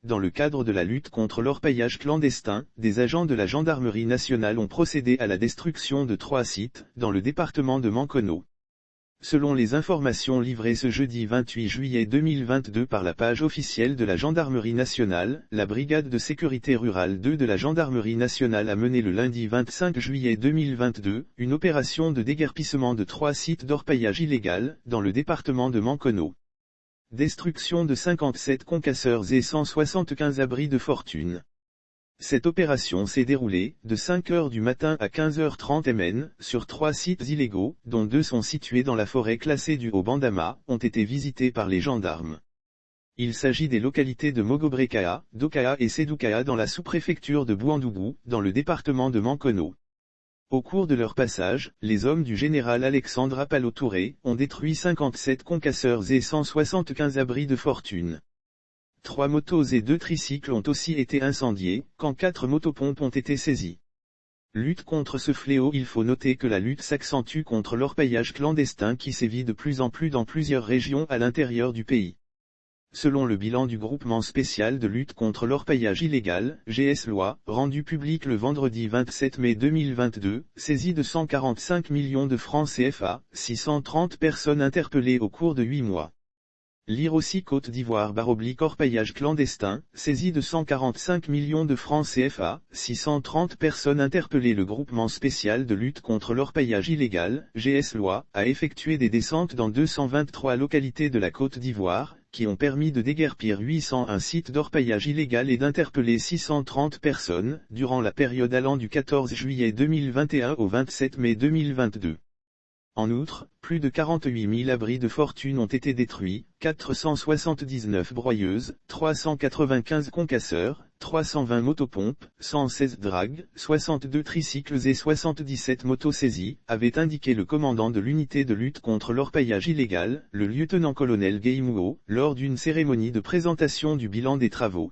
dans le cadre de la lutte contre l'orpaillage clandestin, des agents de la gendarmerie nationale ont procédé à la destruction de 3 sites, dans le département de Mankono. Selon les informations livrées ce jeudi 28 juillet 2022 par la page officielle de la Gendarmerie nationale, la brigade de sécurité rurale 2 de la Gendarmerie nationale a mené le lundi 25 juillet 2022, une opération de déguerpissement de 3 sites d'orpaillage illégal, dans le département de Mankono. Destruction de 57 concasseurs et 175 abris de fortune. Cette opération s'est déroulée, de 5 h du matin à 15h30 MN, sur 3 sites illégaux, dont 2 sont situés dans la forêt classée du Haut-Bandama, ont été visités par les gendarmes. Il s'agit des localités de Mogobrekaa, Dokaa et Sedoukaa dans la sous-préfecture de Bouandougou, dans le département de Mankono. Au cours de leur passage, les hommes du général Alexandre Apalo Touré ont détruit 57 concasseurs et 175 abris de fortune. 3 motos et 2 tricycles ont aussi été incendiés, quand 4 motopompes ont été saisies. Lutte contre ce fléau. Il faut noter que la lutte s'accentue contre l'orpaillage clandestin qui sévit de plus en plus dans plusieurs régions à l'intérieur du pays. Selon le bilan du groupement spécial de lutte contre l'orpaillage illégal, GS-Loi, rendu public le vendredi 27 mai 2022, saisi de 145 millions de francs CFA, 630 personnes interpellées au cours de 8 mois. Lire aussi Côte d'Ivoire / orpaillage clandestin, saisi de 145 millions de francs CFA, 630 personnes interpellées. Le groupement spécial de lutte contre l'orpaillage illégal, GS-Loi, a effectué des descentes dans 223 localités de la Côte d'Ivoire, qui ont permis de déguerpir 801 sites d'orpaillage illégal et d'interpeller 630 personnes, durant la période allant du 14 juillet 2021 au 27 mai 2022. En outre, plus de 48 000 abris de fortune ont été détruits, 479 broyeuses, 395 concasseurs, 320 motopompes, 116 dragues, 62 tricycles et 77 motos saisies, avait indiqué le commandant de l'unité de lutte contre l'orpaillage illégal, le lieutenant-colonel Guéimouo, lors d'une cérémonie de présentation du bilan des travaux.